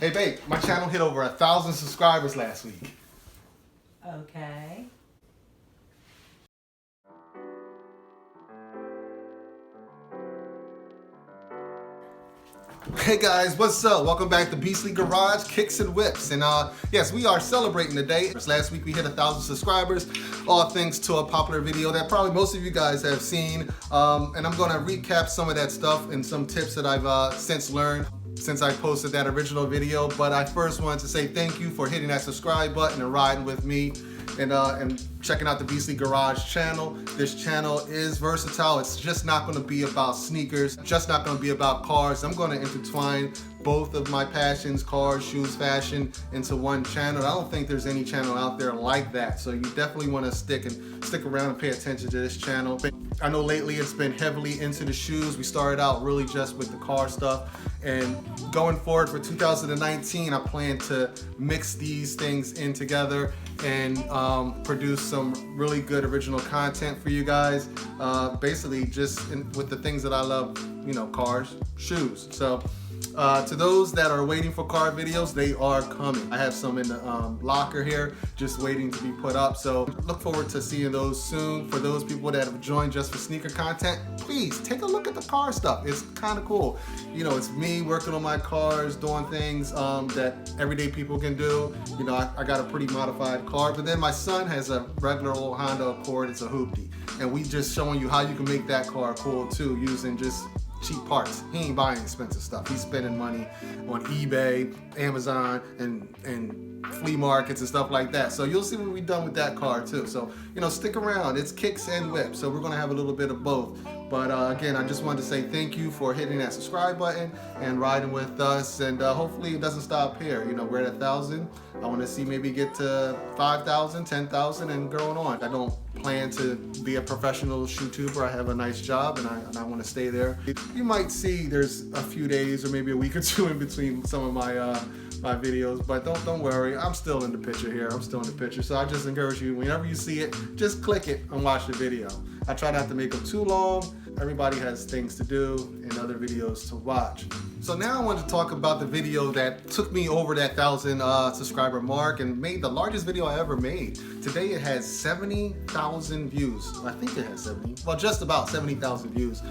Hey babe, my channel hit over 1,000 subscribers last week. Okay. Hey guys, what's up? Welcome back to Beastly Garage Kicks and Whips. And yes, we are celebrating today. Last week we hit 1,000 subscribers, all thanks to a popular video that probably most of you guys have seen. And I'm gonna recap some of that stuff and some tips that I've since learned since I posted that original video. But I first wanted to say thank you for hitting that subscribe button and riding with me and checking out the Beastly Garage channel. This channel is versatile. It's just not gonna be about sneakers, just not gonna be about cars. I'm gonna intertwine both of my passions, cars, shoes, fashion, into one channel. I don't think there's any channel out there like that. So you definitely wanna stick around and pay attention to this channel. I know lately it's been heavily into the shoes. We started out really just with the car stuff. And going forward for 2019, I plan to mix these things in together and produce some really good original content for you guys. Basically just with the things that I love, you know, cars, shoes. So to those that are waiting for car videos, they are coming. I have some in the locker here just waiting to be put up. So look forward to seeing those soon. For those people that have joined just for sneaker content, please take a look at the car stuff. It's kind of cool. You know, it's me working on my cars, doing things that everyday people can do. You know, I got a pretty modified car, but then my son has a regular old Honda Accord. It's a hoopty. And we just showing you how you can make that car cool too, using just cheap parts. He ain't buying expensive stuff. He's spending money on eBay, Amazon, and flea markets and stuff like that. So you'll see what we've done with that car too. So, you know, stick around. It's kicks and whips. So we're gonna have a little bit of both. But again, I just wanted to say thank you for hitting that subscribe button and riding with us. And hopefully it doesn't stop here. You know, we're at 1,000. I want to see maybe get to 5,000, 10,000 and going on. I don't plan to be a professional YouTuber. I have a nice job and I want to stay there. You might see there's a few days or maybe a week or two in between some of my my videos, but don't worry, I'm still in the picture here. I'm still in the picture. So I just encourage you, whenever you see it, just click it and watch the video. I try not to make them too long. Everybody has things to do and other videos to watch. So now I want to talk about the video that took me over that 1,000 subscriber mark and made the largest video I ever made. Today it has 70,000 views. I think it has 70, well, just about 70,000 views.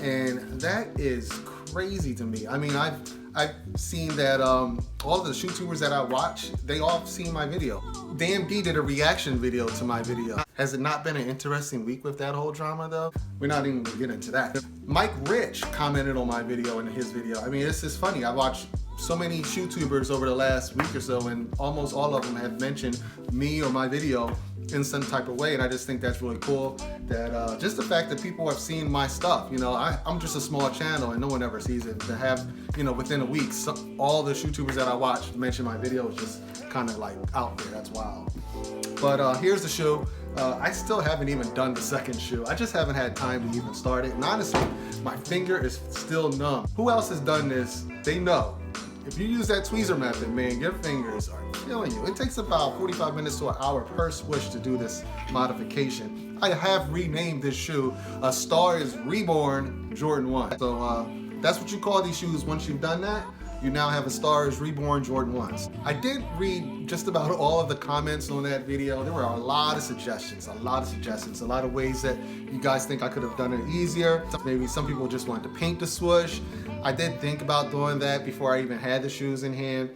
And that is crazy to me. I mean, I've seen that all of the YouTubers that I watch, they all seen my video. DMD did a reaction video to my video. Has it not been an interesting week with that whole drama though? We're not even gonna get into that. Mike Rich commented on my video and his video. I mean, it's just funny. I watched so many YouTubers over the last week or so and almost all of them have mentioned me or my video in some type of way, and I just think that's really cool that just the fact that people have seen my stuff. You know, I'm just a small channel and no one ever sees it. To have, you know, within a week, all the YouTubers that I watch mention my video is just kind of like out there. That's wild. But here's the shoe. I still haven't even done the second shoe. I just haven't had time to even start it. And honestly, my finger is still numb. Who else has done this? They know. If you use that tweezer method, man, your fingers are killing you. It takes about 45 minutes to an hour per switch to do this modification. I have renamed this shoe A Star is Reborn Jordan 1. So that's what you call these shoes once you've done that. You now have A Star is Reborn Jordan 1s. I did read just about all of the comments on that video. There were a lot of suggestions, a lot of ways that you guys think I could have done it easier. Maybe some people just wanted to paint the swoosh. I did think about doing that before I even had the shoes in hand.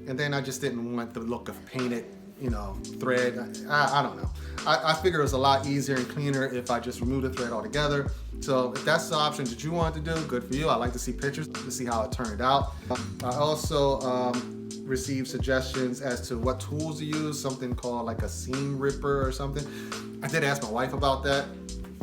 And then I just didn't want the look of painted, you know, thread. I don't know. I figured it was a lot easier and cleaner if I just removed the thread altogether. So if that's the option that you want to do, good for you. I like to see pictures to see how it turned out. I also received suggestions as to what tools to use, something called like a seam ripper or something. I did ask my wife about that.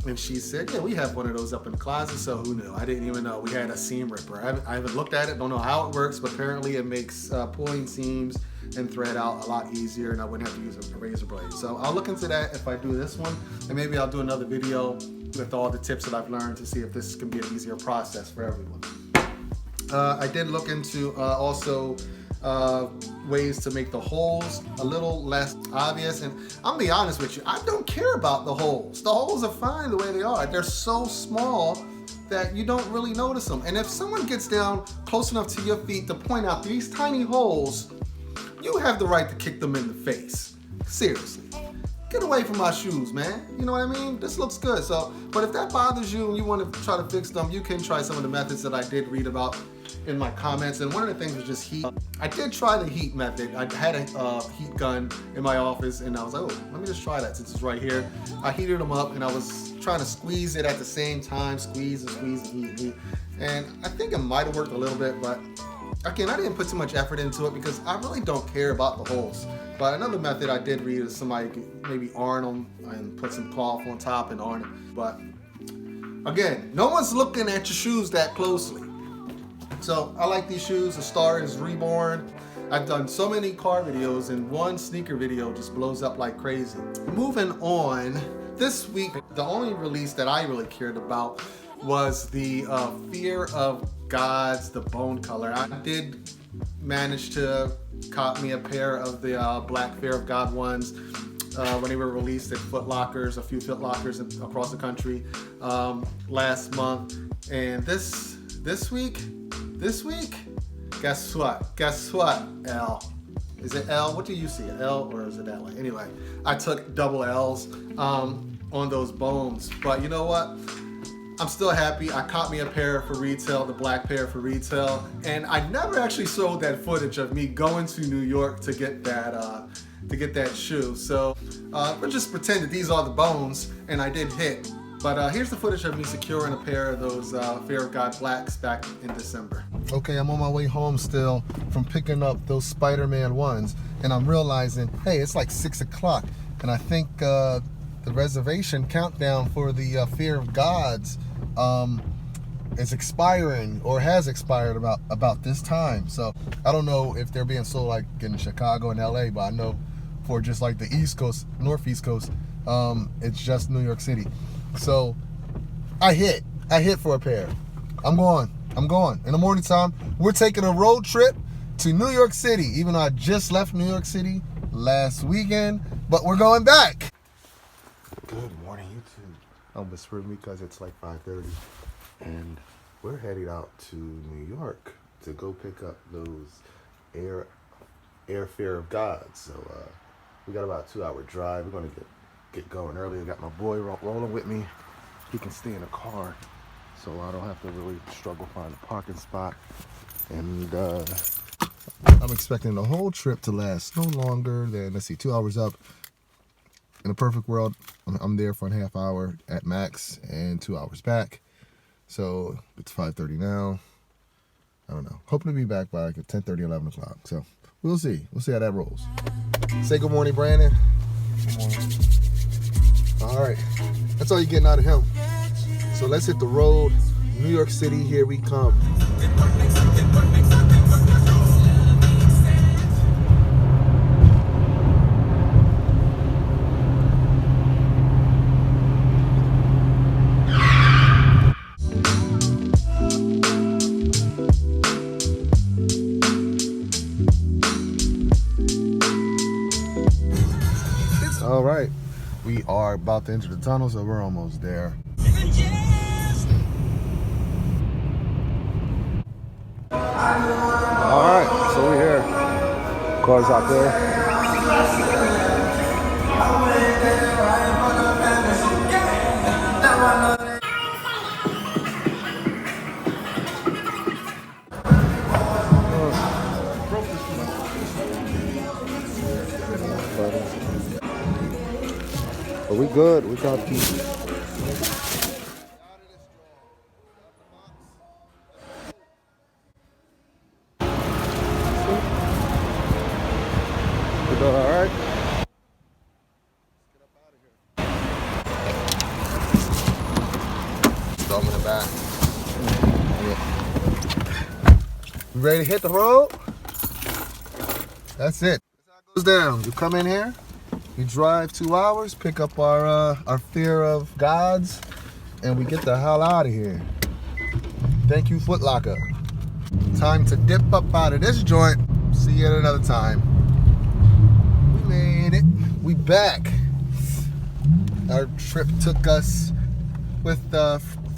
And she said, yeah, we have one of those up in the closet, so who knew? I didn't even know we had a seam ripper. I haven't looked at it, don't know how it works, but apparently it makes pulling seams and thread out a lot easier and I wouldn't have to use a razor blade. So I'll look into that if I do this one, and maybe I'll do another video with all the tips that I've learned to see if this can be an easier process for everyone. I did look into also ways to make the holes a little less obvious, and I'm gonna be honest with you, I don't care about the holes. The holes are fine the way they are. They're so small that you don't really notice them. And if someone gets down close enough to your feet to point out these tiny holes, you have the right to kick them in the face. Seriously. Get away from my shoes, man. You know what I mean? This looks good. So, but if that bothers you and you want to try to fix them, you can try some of the methods that I did read about in my comments. And one of the things was just heat. I did try the heat method. I had a heat gun in my office and I was like, oh, let me just try that since it's right here. I heated them up and I was trying to squeeze it at the same time, squeeze and squeeze and heat. And I think it might have worked a little bit, but again, I didn't put too much effort into it because I really don't care about the holes. But another method I did read is somebody could maybe iron them and put some cloth on top and iron it. But again, no one's looking at your shoes that closely. So I like these shoes. A Star is Reborn. I've done so many car videos and one sneaker video just blows up like crazy. Moving on, this week, the only release that I really cared about was the Fear of Gods, the bone color. I did manage to cop me a pair of the black Fear of God ones when they were released at Foot Lockers, a few Foot Lockers across the country last month. And this week, guess what, L? Is it L? What do you see, L or is it L? Anyway, I took double L's on those bones, but you know what? I'm still happy. I caught me a pair for retail, the black pair for retail, and I never actually showed that footage of me going to New York to get that shoe. So we'll just pretend that these are the bones, and I did hit. But here's the footage of me securing a pair of those Fear of God blacks back in December. Okay, I'm on my way home still from picking up those Spider-Man ones, and I'm realizing, hey, it's like 6 o'clock, and I think the reservation countdown for the Fear of Gods is expiring or has expired about this time. So I don't know if they're being sold like in Chicago and LA, but I know for just like the East Coast, Northeast Coast, it's just New York City. So I hit for a pair. I'm going in the morning time. We're taking a road trip to New York City, even though I just left New York City last weekend, but we're going back. Good morning, YouTube. I'm whispering because it's like 5:30, and we're heading out to New York to go pick up those Air Fear of God. So we got about a 2-hour drive. We're gonna get going early. I got my boy rolling with me. He can stay in the car, so I don't have to really struggle finding a parking spot. And I'm expecting the whole trip to last no longer than, let's see, 2 hours up. In a perfect world, I'm there for a half hour at max and 2 hours back. So it's 5:30 now. I don't know. Hoping to be back by like 10:30, 11 o'clock. So we'll see. We'll see how that rolls. Say good morning, Brandon. Good morning. All right. That's all you're getting out of him. So let's hit the road. New York City, here we come. All right, we are about to enter the tunnel, so we're almost there. All right, so we're here. Cars out there. But we good. We got people. We doing all right? Throw them in the back. Yeah. You ready to hit the road? That's it. That's how it goes down. You come in here. We drive 2 hours, pick up our Fear of Gods, and we get the hell out of here. Thank you, Foot Locker. Time to dip up out of this joint. See you at another time. We made it. We back. Our trip took us with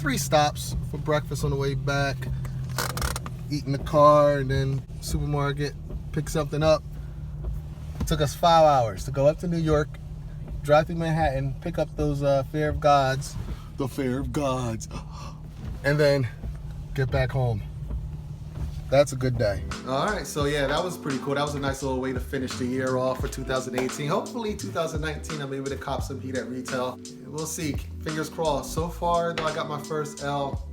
3 stops for breakfast on the way back. Eat in the car and then supermarket, pick something up. It took us 5 hours to go up to New York, drive through Manhattan, pick up those Fear of Gods, the Fear of Gods, and then get back home. That's a good day. All right, so yeah, that was pretty cool. That was a nice little way to finish the year off for 2018. Hopefully 2019, I'm able to cop some heat at retail. We'll see, fingers crossed. So far, though, I got my first L.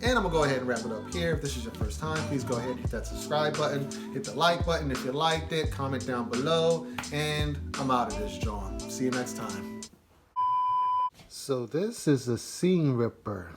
And I'm gonna go ahead and wrap it up here. If this is your first time, please go ahead and hit that subscribe button, hit the like button if you liked it, comment down below, and I'm out of this joint. See you next time. So this is a seam ripper.